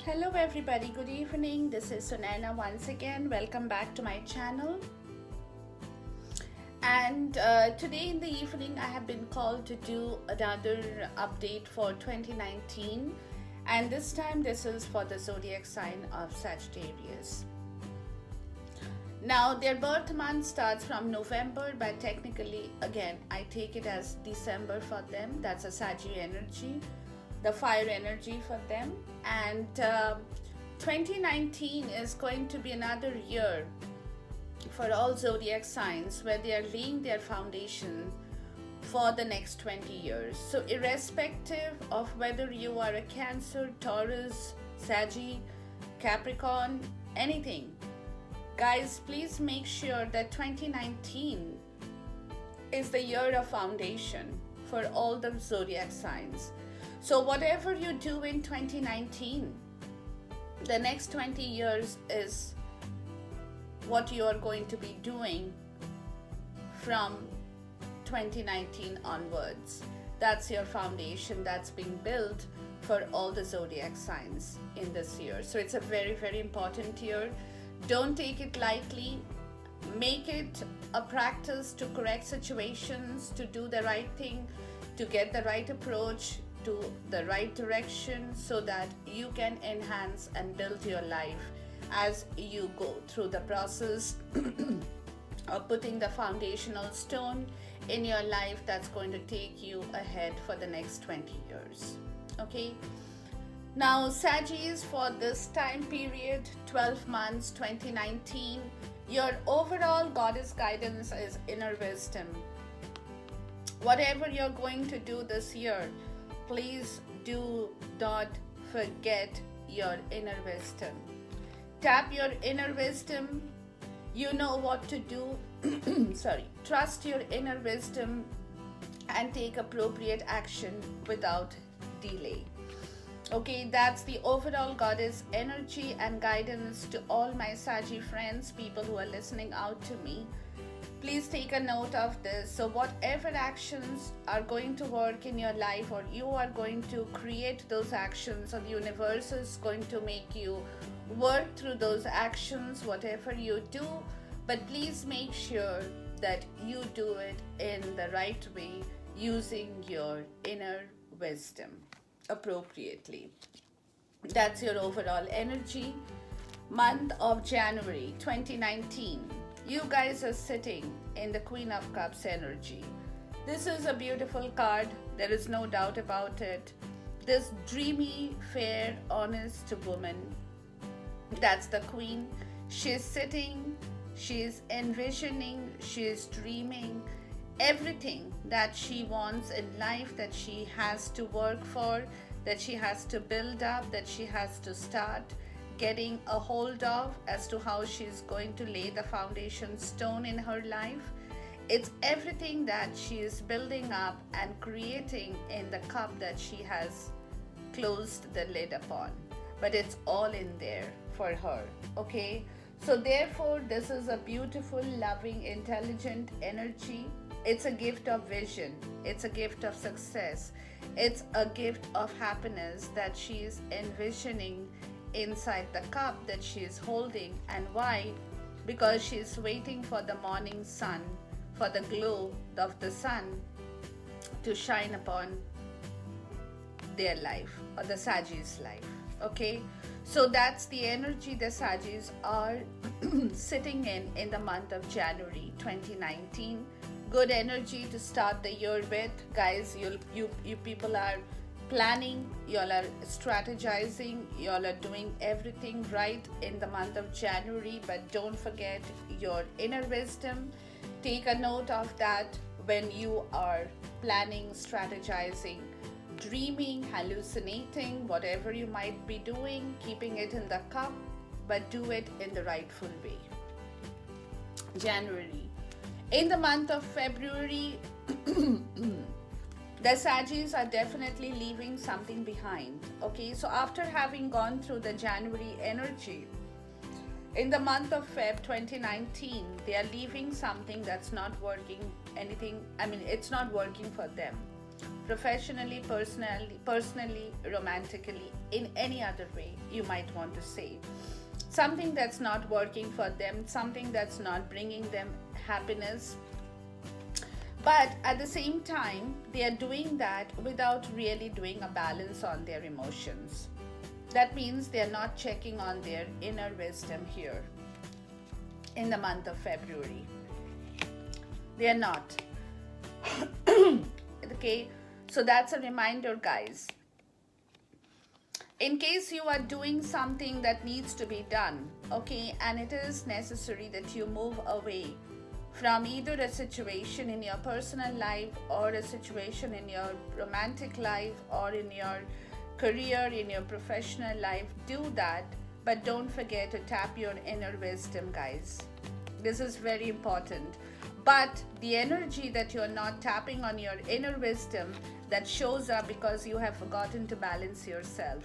Hello everybody, good evening. This is Sunaina once again. Welcome back to my channel. And today in the evening I have been called to do another update for 2019, and this time this is for the zodiac sign of Sagittarius. Now their birth month starts from November, but technically again I take it as December for them. That's a Saggy energy, the fire energy for them. And 2019 is going to be another year for all zodiac signs where they are laying their foundation for the next 20 years. So irrespective of whether you are a Cancer, Taurus, Saggy, Capricorn, anything, guys, please make sure that 2019 is the year of foundation for all the zodiac signs. So whatever you do in 2019, the next 20 years is what you are going to be doing from 2019 onwards. That's your foundation that's being built for all the zodiac signs in this year. So it's a very, very important year. Don't take it lightly. Make it a practice to correct situations, to do the right thing, to get the right approach, to the right direction, so that you can enhance and build your life as you go through the process of putting the foundational stone in your life that's going to take you ahead for the next 20 years. Okay, now Saggies, for this time period, 12 months, 2019, your overall goddess guidance is inner wisdom. Whatever you're going to do this year, please do not forget your inner wisdom. Tap your inner wisdom. You know what to do. Trust your inner wisdom and take appropriate action without delay. Okay, that's the overall goddess energy and guidance to all my Saggy friends, people who are listening out to me. Please take a note of this. So whatever actions are going to work in your life, or you are going to create those actions, or the universe is going to make you work through those actions, whatever you do, but please make sure that you do it in the right way, using your inner wisdom appropriately. That's your overall energy. Month of January 2019. You guys are sitting in the Queen of Cups energy. This is a beautiful card. There is no doubt about it. This dreamy, fair, honest woman, that's the Queen. She's sitting, she's envisioning, she's dreaming everything that she wants in life, that she has to work for, that she has to build up, that she has to start getting a hold of, as to how she's going to lay the foundation stone in her life. It's everything that she is building up and creating in the cup that she has closed the lid upon, but it's all in there for her. Okay, so therefore this is a beautiful, loving, intelligent energy. It's a gift of vision, it's a gift of success, it's a gift of happiness that she is envisioning inside the cup that she is holding. And why? Because she is waiting for the morning sun, for the glow of the sun to shine upon their life, or the Saggies' life. Okay, so that's the energy the Saggies are sitting in the month of January 2019. Good energy to start the year with, guys. You people are planning, y'all are strategizing, y'all are doing everything right in the month of January, but don't forget your inner wisdom. Take a note of that when you are planning, strategizing, dreaming, hallucinating, whatever you might be doing, keeping it in the cup, but do it in the rightful way. January. In the month of February, the Saggies are definitely leaving something behind. Okay, so after having gone through the January energy, in the month of Feb 2019, they are leaving something that's not working anything. I mean, it's not working for them. professionally, personally, romantically, in any other way you might want to say. Something that's not working for them, something that's not bringing them happiness. But at the same time, they are doing that without really doing a balance on their emotions. That means they are not checking on their inner wisdom here in the month of February. They are not. Okay, so that's a reminder, guys. In case you are doing something that needs to be done, okay, and it is necessary that you move away from either a situation in your personal life or a situation in your romantic life or in your career, in your professional life, do that. But don't forget to tap your inner wisdom, guys. This is very important. But the energy that you're not tapping on your inner wisdom, that shows up because you have forgotten to balance yourself.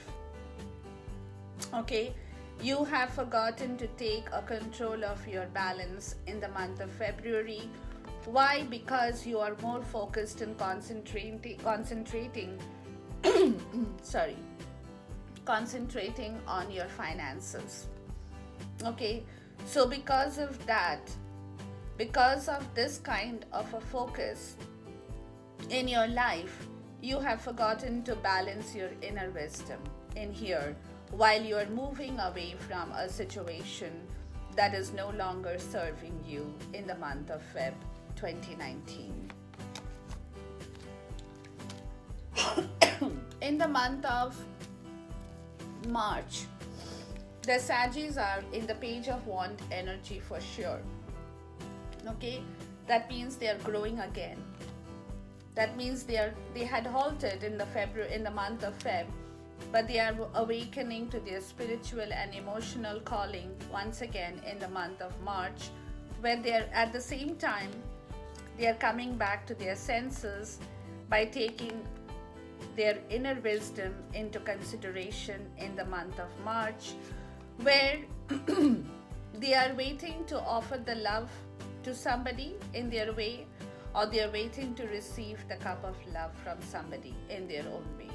Okay, you have forgotten to take a control of your balance in the month of February. Why? Because you are more focused and concentrating concentrating on your finances. Okay, so because of that, because of this kind of a focus in your life, you have forgotten to balance your inner wisdom in here, while you are moving away from a situation that is no longer serving you in the month of Feb 2019. In the month of March, the Sagis are in the Page of Wand energy for sure. Okay, that means they are growing again. That means they had halted in the month of Feb, but they are awakening to their spiritual and emotional calling once again in the month of March, where they are at the same time they are coming back to their senses by taking their inner wisdom into consideration in the month of March, where they are waiting to offer the love to somebody in their way, or they are waiting to receive the cup of love from somebody in their own way.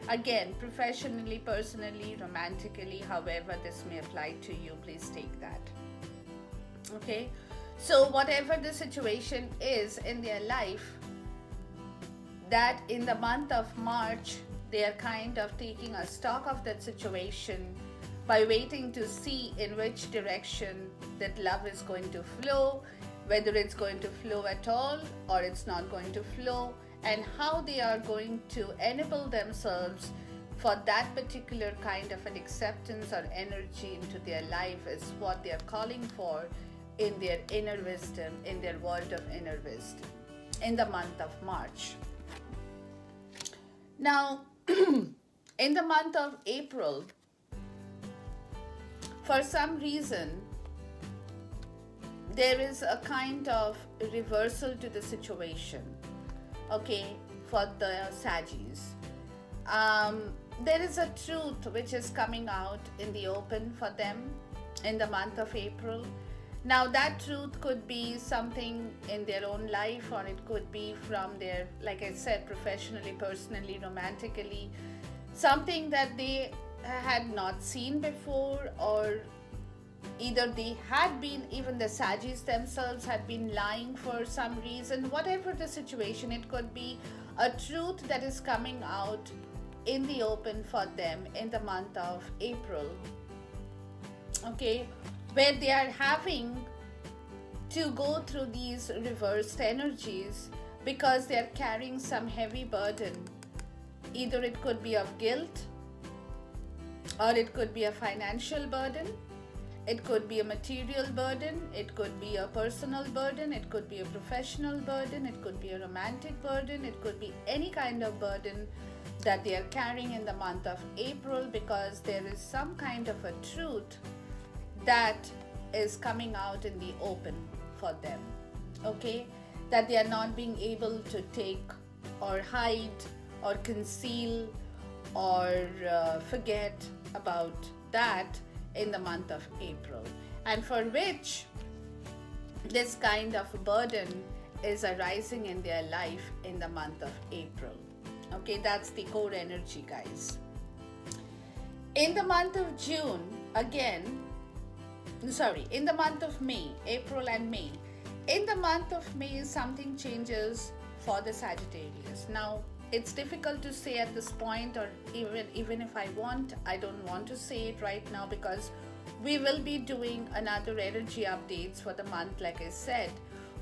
Again, professionally, personally, romantically, however this may apply to you, please take that. Okay, so whatever the situation is in their life, that in the month of March, they are kind of taking a stock of that situation by waiting to see in which direction that love is going to flow, whether it's going to flow at all or it's not going to flow, and how they are going to enable themselves for that particular kind of an acceptance or energy into their life is what they are calling for in their inner wisdom, in their world of inner wisdom, in the month of March. Now, in the month of April, for some reason, there is a kind of reversal to the situation, okay, for the Sagis. There is a truth which is coming out in the open for them in the month of April. Now, that truth could be something in their own life, or it could be from their, like I said, professionally, personally, romantically, something that they had not seen before, or either they had been, even the Sagis themselves had been lying for some reason. Whatever the situation, it could be a truth that is coming out in the open for them in the month of April, okay, where they are having to go through these reversed energies because they are carrying some heavy burden. Either it could be of guilt, or it could be a financial burden, it could be a material burden, it could be a personal burden, it could be a professional burden, it could be a romantic burden, it could be any kind of burden that they are carrying in the month of April, because there is some kind of a truth that is coming out in the open for them, okay, that they are not being able to take or hide or conceal or forget about that in the month of April, and for which this kind of burden is arising in their life in the month of April. Okay, that's the core energy, guys. In the month of June, in the month of May, April and May. In the month of May, something changes for the Sagittarius. Now, it's difficult to say at this point, or even if I don't want to say it right now, because we will be doing another energy updates for the month, like I said,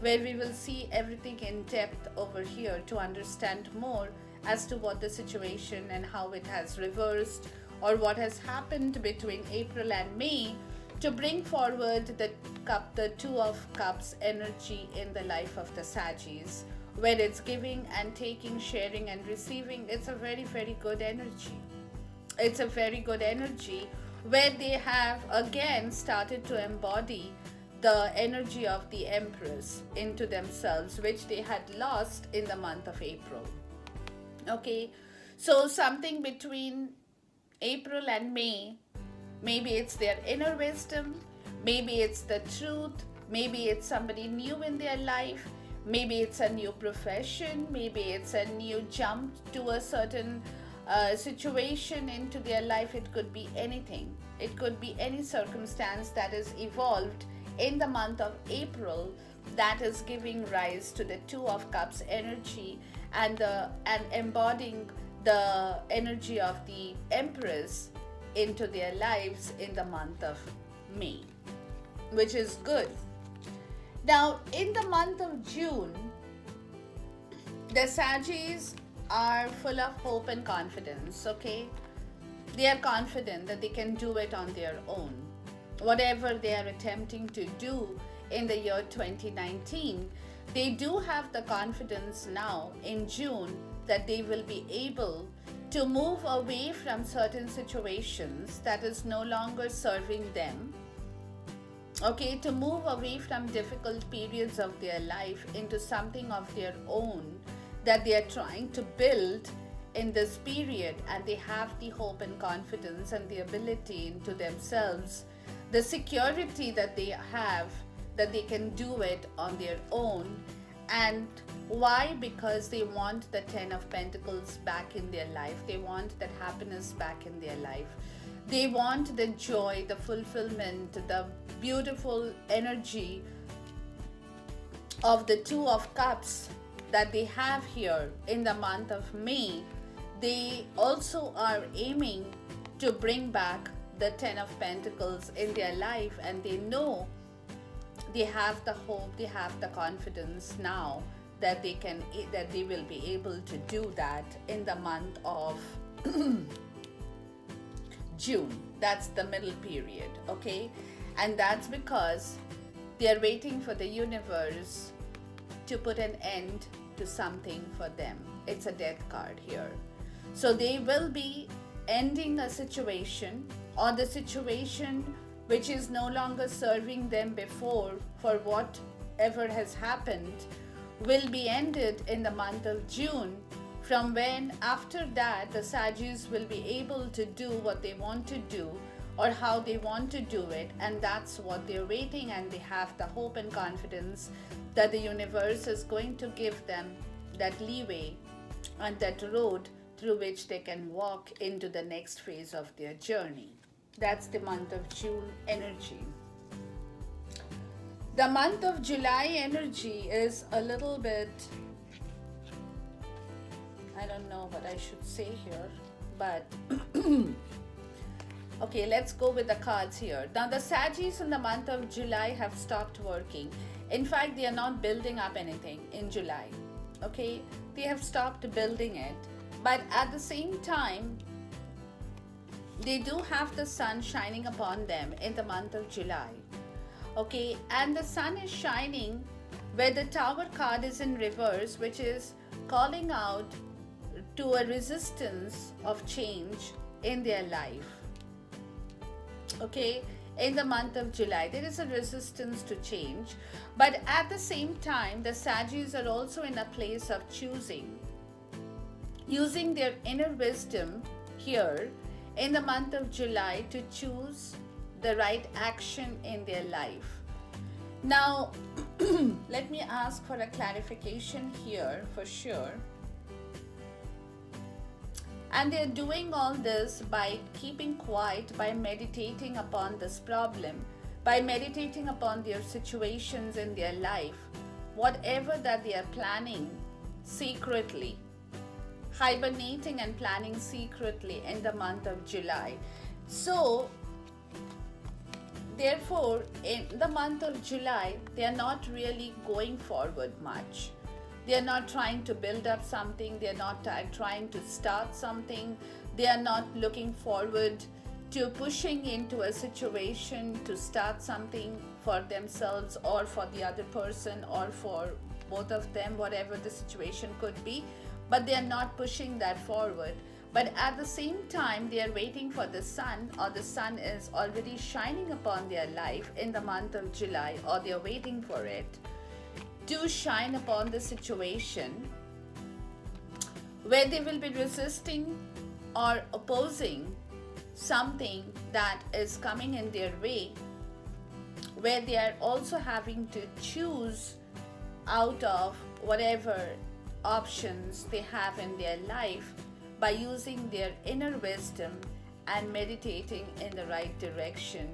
where we will see everything in depth over here to understand more as to what the situation and how it has reversed, or what has happened between April and May, to bring forward the Two of Cups energy in the life of the Saggies, where it's giving and taking, sharing and receiving. It's a very, very good energy. It's a very good energy where they have again started to embody the energy of the Empress into themselves, which they had lost in the month of April. Okay, so something between April and May, maybe it's their inner wisdom, maybe it's the truth, maybe it's somebody new in their life, maybe it's a new profession, maybe it's a new jump to a certain situation into their life. It could be anything. It could be any circumstance that is evolved in the month of April that is giving rise to the Two of Cups energy and embodying the energy of the Empress into their lives in the month of May, which is good. Now, in the month of June, the Saggies are full of hope and confidence, okay? They are confident that they can do it on their own. Whatever they are attempting to do in the year 2019, they do have the confidence now in June that they will be able to move away from certain situations that is no longer serving them. Okay, to move away from difficult periods of their life into something of their own that they are trying to build in this period, and they have the hope and confidence and the ability into themselves, the security that they have, that they can do it on their own. And why? Because they want the Ten of Pentacles back in their life. They want that happiness back in their life. They want the joy, the fulfillment, the beautiful energy of the Two of Cups that they have here in the month of May. They also are aiming to bring back the Ten of Pentacles in their life, and they know they have the hope, they have the confidence now that they will be able to do that in the month of June. That's the middle period, okay? And that's because they are waiting for the universe to put an end to something for them. It's a death card here. So they will be ending a situation, or the situation which is no longer serving them before, for whatever has happened, will be ended in the month of June, from when after that the Saggies will be able to do what they want to do or how they want to do it. And that's what they're waiting, and they have the hope and confidence that the universe is going to give them that leeway and that road through which they can walk into the next phase of their journey. That's the month of June energy. The month of July energy is a little bit, I don't know what I should say here, but okay, let's go with the cards here. Now, the Saggies in the month of July have stopped working. In fact, they are not building up anything in July. Okay, they have stopped building it. But at the same time, they do have the sun shining upon them in the month of July. Okay, and the sun is shining where the Tower card is in reverse, which is calling out to a resistance of change in their life. Okay, in the month of July, there is a resistance to change, but at the same time, the Saggies are also in a place of choosing, using their inner wisdom here in the month of July to choose the right action in their life. Now, let me ask for a clarification here for sure. And they're doing all this by keeping quiet, by meditating upon this problem, by meditating upon their situations in their life, whatever that they are planning secretly, hibernating and planning secretly in the month of July. So, therefore, in the month of July, they are not really going forward much. They are not trying to build up something, they are not trying to start something, they are not looking forward to pushing into a situation to start something for themselves or for the other person or for both of them, whatever the situation could be, but they are not pushing that forward. But at the same time, they are waiting for the sun, or the sun is already shining upon their life in the month of July, or they are waiting for it to shine upon the situation where they will be resisting or opposing something that is coming in their way, where they are also having to choose out of whatever options they have in their life by using their inner wisdom and meditating in the right direction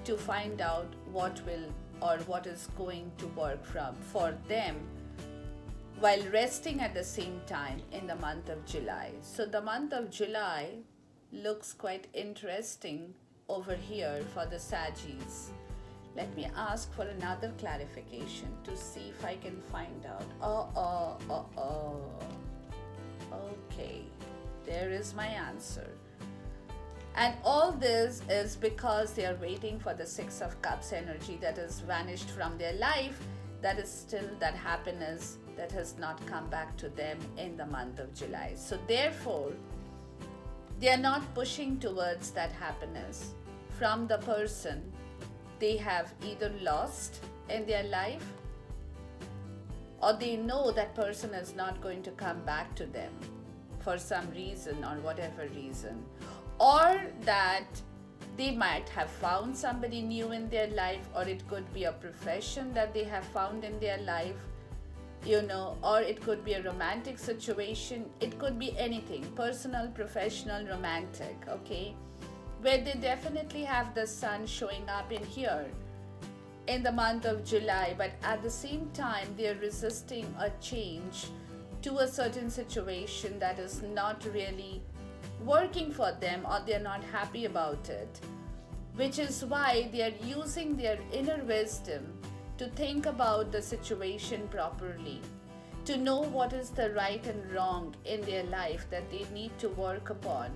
to find out what will or what is going to work for them, while resting at the same time in the month of July. So the month of July looks quite interesting over here for the Sagis. Let me ask for another clarification to see if I can find out. Okay, there is my answer. And all this is because they are waiting for the Six of Cups energy that has vanished from their life, that is still that happiness that has not come back to them in the month of July. So therefore, they are not pushing towards that happiness from the person they have either lost in their life, or they know that person is not going to come back to them for some reason or whatever reason, or that they might have found somebody new in their life, or it could be a profession that they have found in their life, or it could be a romantic situation. It could be anything, personal, professional, romantic, okay, where they definitely have the sun showing up in here in the month of July, but at the same time they're resisting a change to a certain situation that is not really working for them, or they're not happy about it, which is why they are using their inner wisdom to think about the situation properly, to know what is the right and wrong in their life that they need to work upon,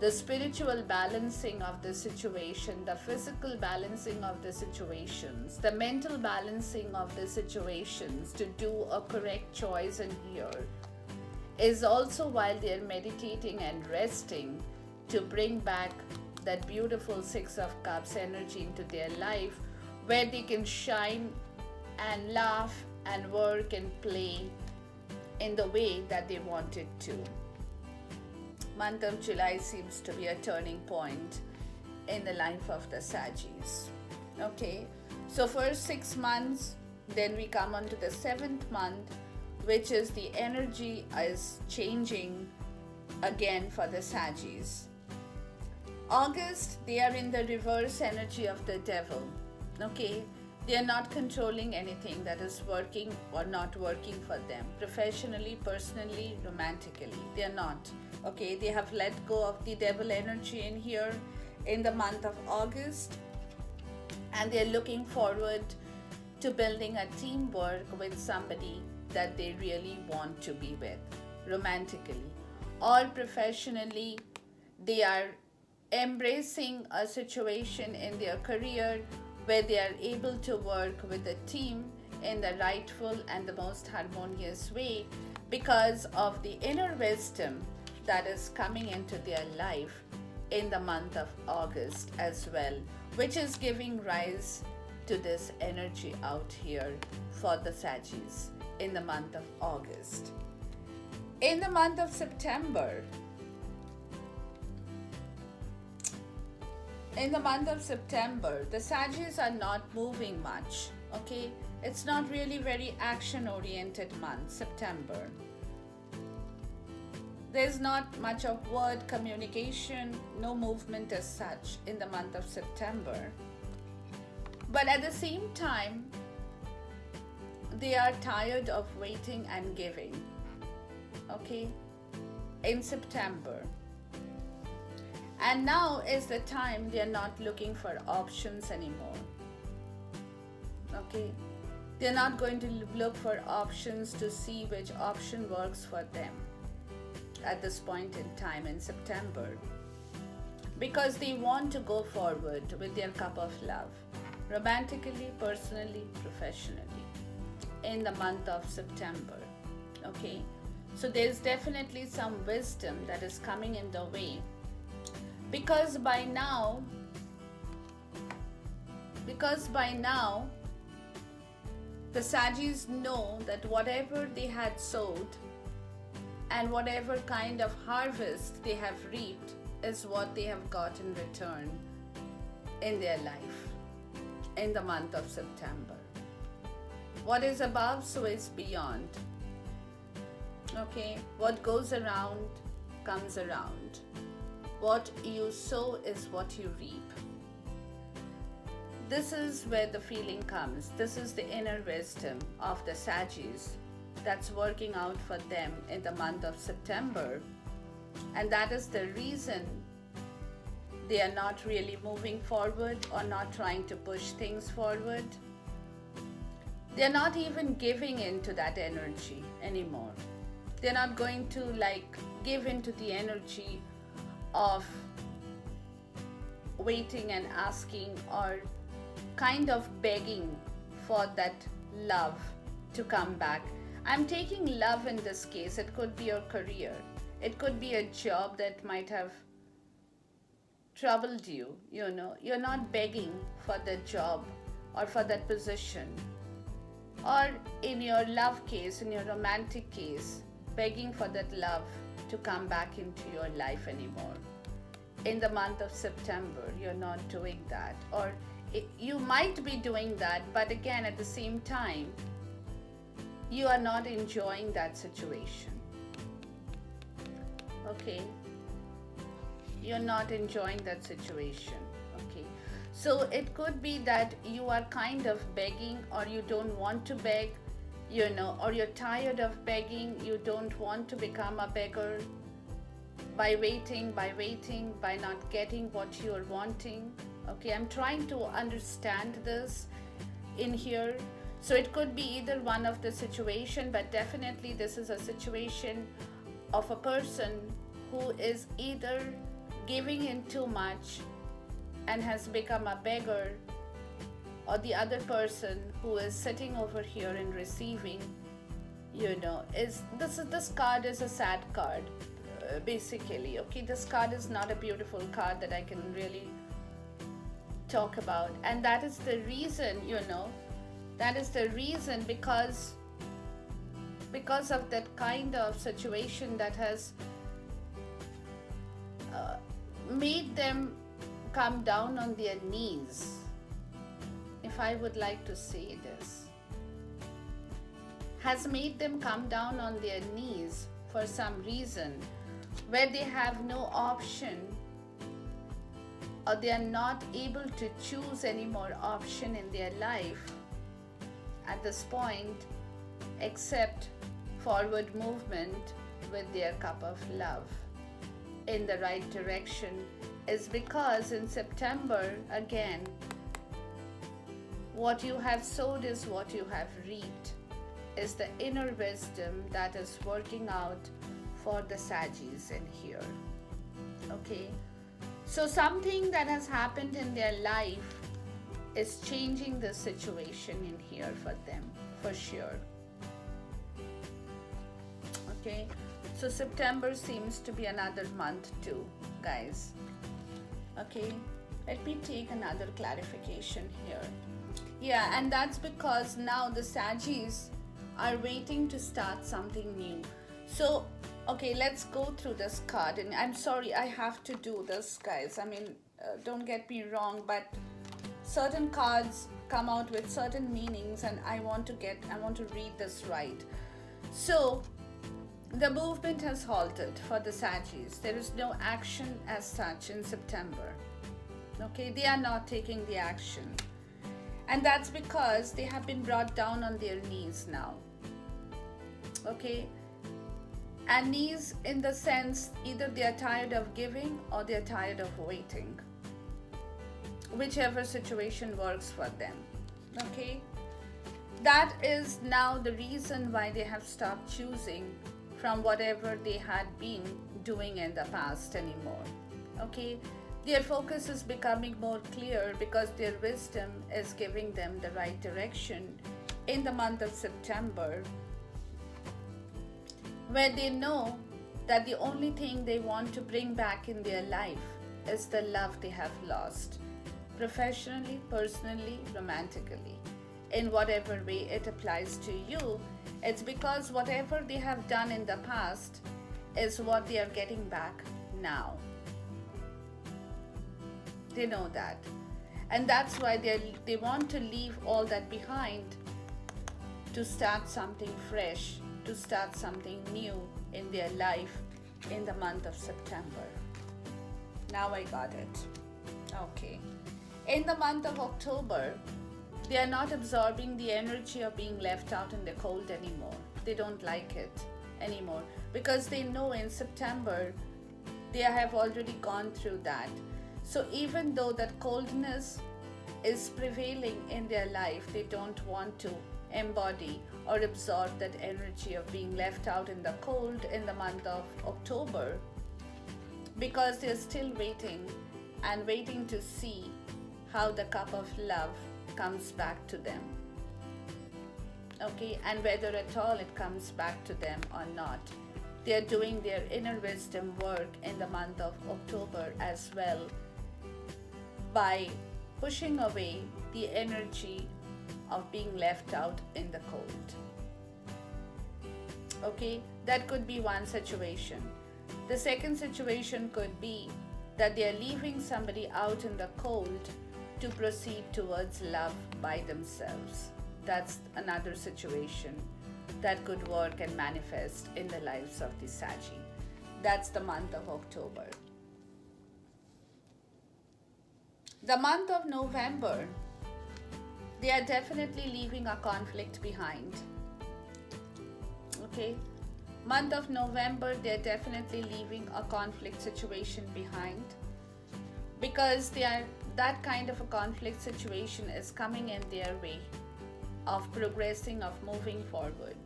the spiritual balancing of the situation, the physical balancing of the situations, the mental balancing of the situations, to do a correct choice in here is also while they are meditating and resting to bring back that beautiful Six of Cups energy into their life, where they can shine and laugh and work and play in the way that they wanted to. Month of July seems to be a turning point in the life of the Sagis. Okay, so first 6 months, then we come on to the 7th month, which is the energy is changing again for the Sagis. August, they are in the reverse energy of the devil. Okay, they are not controlling anything that is working or not working for them, professionally, personally, romantically. They are not. Okay, they have let go of the devil energy in here in the month of August, and they are looking forward to building a teamwork with somebody that they really want to be with, romantically or professionally. They are embracing a situation in their career where they are able to work with a team in the rightful and the most harmonious way because of the inner wisdom that is coming into their life in the month of August as well, which is giving rise to this energy out here for the Sagis in the month of August. In the month of September, the Sagis are not moving much, okay? It's not really very action-oriented month, September. there's not much of word communication, no movement as such in the month of September. But at the same time, they are tired of waiting and giving. Okay? In September. And now is the time they are not looking for options anymore. Okay? They're not going to look for options to see which option works for them at this point in time in September. Because they want to go forward with their cup of love, romantically, personally, professionally, in the month of September. Okay? So there's definitely some wisdom that is coming in the way. Because by now, the Sagis know that whatever they had sowed and whatever kind of harvest they have reaped is what they have got in return in their life in the month of September. What is above, so is beyond. Okay, what goes around comes around. What you sow is what you reap. This is where the feeling comes. This is the inner wisdom of the Sagis that's working out for them in the month of September. And that is the reason they are not really moving forward or not trying to push things forward. They're not even giving into that energy anymore. They're not going to give into the energy of waiting and asking or kind of begging for that love to come back. I'm taking love in this case. It could be your career. It could be a job that might have troubled you. You're not begging for that job or for that position. Or in your love case, in your romantic case, begging for that love to come back into your life anymore. In the month of September, you're not doing that. Or you might be doing that, but again, at the same time, you are not enjoying that situation. Okay? You're not enjoying that situation. Okay? So it could be that you are kind of begging, or you don't want to beg, or you're tired of begging, you don't want to become a beggar by waiting, by not getting what you're wanting. Okay, I'm trying to understand this in here. So it could be either one of the situation, but definitely this is a situation of a person who is either giving in too much and has become a beggar, or the other person who is sitting over here and receiving, this card is a sad card, basically. Okay, this card is not a beautiful card that I can really talk about, and that is the reason, because of that kind of situation that has made them come down on their knees, if I would like to say this, has made them come down on their knees for some reason where they have no option, or they are not able to choose any more option in their life at this point except forward movement with their cup of love in the right direction, is because in September, again, what you have sowed is what you have reaped, is the inner wisdom that is working out for the Sagis in here. Okay, so something that has happened in their life is changing the situation in here for them, for sure. Okay, so September seems to be another month too, guys. Okay, let me take another clarification here. Yeah, and that's because now the Sagis are waiting to start something new. So, okay, let's go through this card. And I'm sorry, I have to do this, guys. I mean, don't get me wrong, but certain cards come out with certain meanings, and I want to read this right. So, The movement has halted for the Sagis. There is no action as such in September. Okay, they are not taking the action. And that's because they have been brought down on their knees now. Okay, and knees in the sense either they are tired of giving or they are tired of waiting. Whichever situation works for them. Okay, that is now the reason why they have stopped choosing from whatever they had been doing in the past anymore. Okay, their focus is becoming more clear because their wisdom is giving them the right direction in the month of September, where they know that the only thing they want to bring back in their life is the love they have lost, professionally, personally, romantically. In whatever way it applies to you, it's because whatever they have done in the past is what they are getting back now. They know that. And that's why they want to leave all that behind to start something fresh, to start something new in their life in the month of September. Now I got it. Okay. In the month of October, they are not absorbing the energy of being left out in the cold anymore. They don't like it anymore because they know in September they have already gone through that. So even though that coldness is prevailing in their life, they don't want to embody or absorb that energy of being left out in the cold in the month of October, because they're still waiting and waiting to see how the cup of love comes back to them. Okay, and whether at all it comes back to them or not. They are doing their inner wisdom work in the month of October as well, by pushing away the energy of being left out in the cold. Okay, that could be one situation. The second situation could be that they are leaving somebody out in the cold to proceed towards love by themselves. That's another situation that could work and manifest in the lives of the Sagi. That's the month of October. The month of November, they are definitely leaving a conflict behind. Okay, month of November, they are definitely leaving a conflict situation behind, because that kind of a conflict situation is coming in their way of progressing, of moving forward.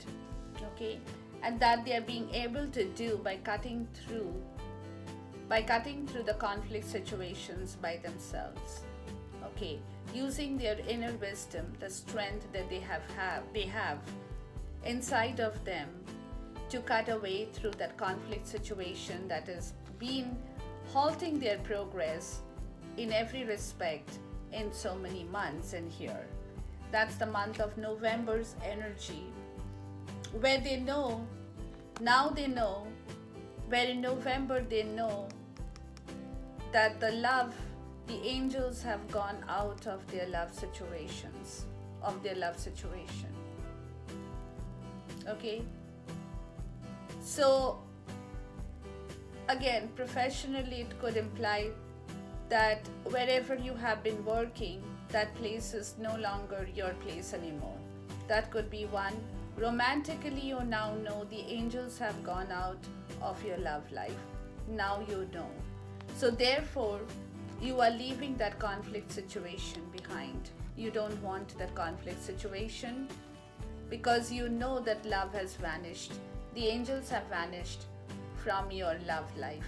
Okay, and that they are being able to do by cutting through the conflict situations by themselves. Okay, using their inner wisdom, the strength that they have inside of them to cut away through that conflict situation that has been halting their progress in every respect in so many months and here. That's the month of November's energy, where they know, where in November they know that the angels have gone out of their love situation. Okay, so again, professionally it could imply that wherever you have been working, that place is no longer your place anymore. That could be one. Romantically, you now know the angels have gone out of your love life. Now you know. So therefore, you are leaving that conflict situation behind. You don't want that conflict situation because you know that love has vanished. The angels have vanished from your love life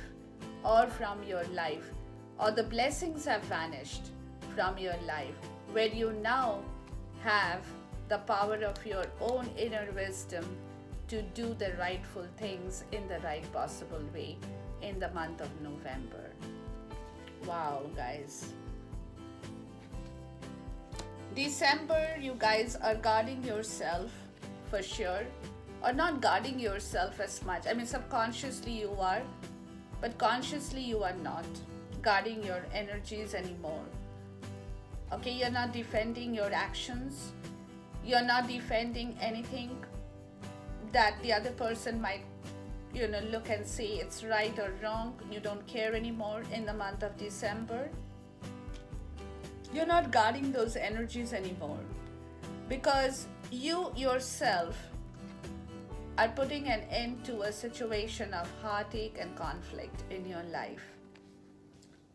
or from your life, or the blessings have vanished from your life, where you now have the power of your own inner wisdom to do the rightful things in the right possible way in the month of November. Wow, guys. December, you guys are guarding yourself for sure, or not guarding yourself as much. I mean, subconsciously you are, but consciously you are not guarding your energies anymore. Okay, you're not defending your actions. You're not defending anything that the other person might look and say it's right or wrong. You don't care anymore in the month of December. You're not guarding those energies anymore, because you yourself are putting an end to a situation of heartache and conflict in your life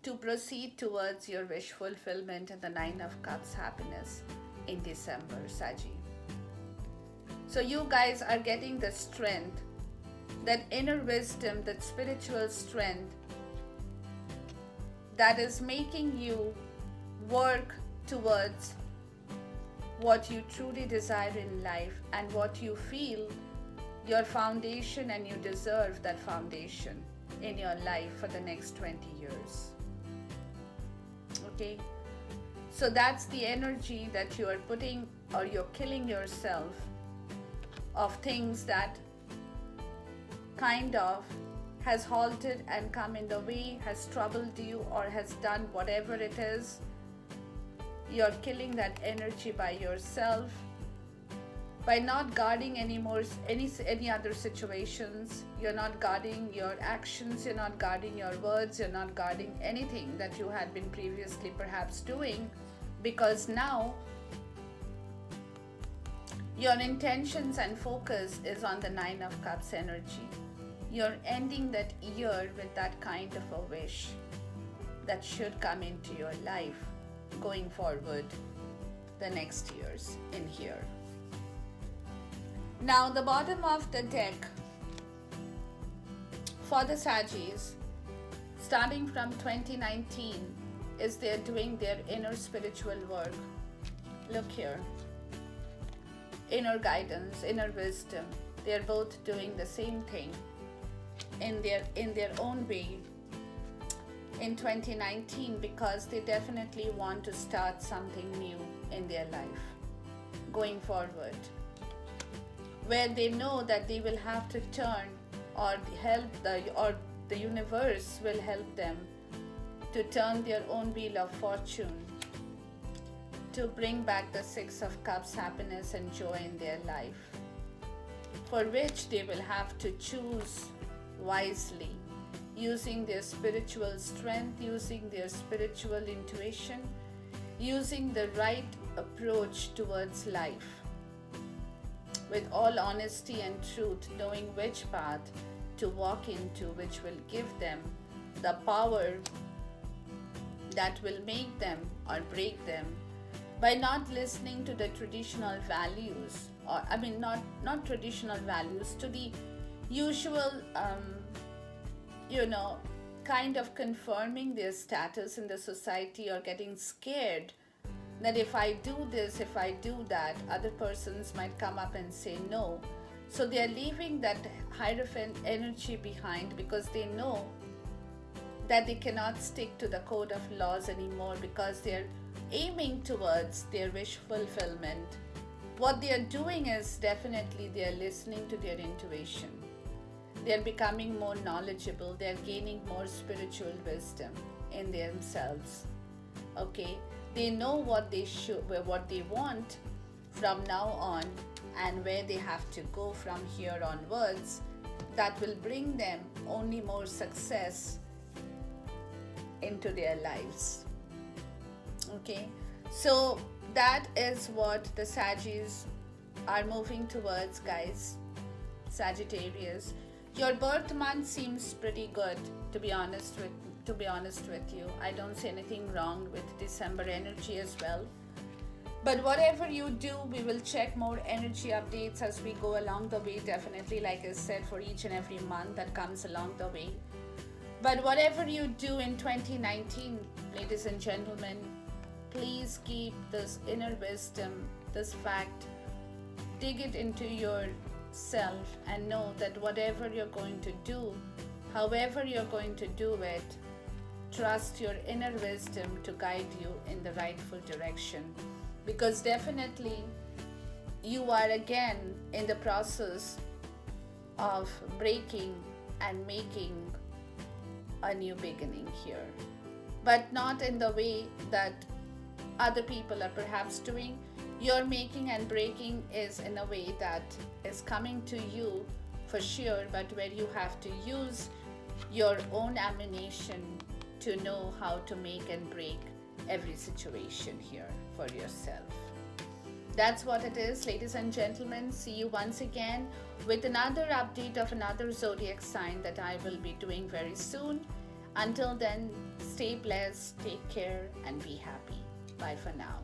to proceed towards your wish fulfillment and the Nine of Cups happiness in December, Saji. So you guys are getting the strength, that inner wisdom, that spiritual strength that is making you work towards what you truly desire in life and what you feel your foundation, and you deserve that foundation in your life for the next 20 years. Okay? So that's the energy that you are putting, or you're killing yourself of things that kind of has halted and come in the way, has troubled you, or has done whatever it is. You're killing that energy by yourself, by not guarding anymore any other situations. You're not guarding your actions, you're not guarding your words, you're not guarding anything that you had been previously perhaps doing, because now your intentions and focus is on the Nine of Cups energy. You're ending that year with that kind of a wish that should come into your life going forward the next years in here. Now the bottom of the deck for the Sagis, starting from 2019, is they're doing their inner spiritual work. Look here. Inner guidance, inner wisdom. They're both doing the same thing in their own way in 2019, because they definitely want to start something new in their life going forward, where they know that they will have to turn or the universe will help them to turn their own wheel of fortune to bring back the Six of Cups happiness and joy in their life, for which they will have to choose wisely, using their spiritual strength, using their spiritual intuition, using the right approach towards life, with all honesty and truth, knowing which path to walk into, which will give them the power that will make them or break them, by not listening to the traditional values, or not traditional values, to the usual kind of confirming their status in the society, or getting scared that if I do this, if I do that, other persons might come up and say no. So they are leaving that Hierophant energy behind, because they know that they cannot stick to the code of laws anymore, because they are aiming towards their wish fulfillment. What they are doing is definitely they are listening to their intuition. They are becoming more knowledgeable. They are gaining more spiritual wisdom in themselves. Okay, they know what they want from now on, and where they have to go from here onwards. That will bring them only more success into their lives. Okay, so that is what the Sagis are moving towards, guys. Sagittarius, your birth month seems pretty good, to be honest with you. I don't see anything wrong with December energy as well. But whatever you do, we will check more energy updates as we go along the way, definitely, like I said, for each and every month that comes along the way. But whatever you do in 2019, ladies and gentlemen, please keep this inner wisdom, this fact, dig it into yourself, and know that whatever you're going to do, however you're going to do it, trust your inner wisdom to guide you in the rightful direction. Because definitely you are again in the process of breaking and making a new beginning here, but not in the way that other people are perhaps doing. Your making and breaking is in a way that is coming to you for sure, but where you have to use your own ammunition to know how to make and break every situation here for yourself. That's what it is, ladies and gentlemen. See you once again with another update of another zodiac sign that I will be doing very soon. Until then, stay blessed, take care, and be happy. Bye for now.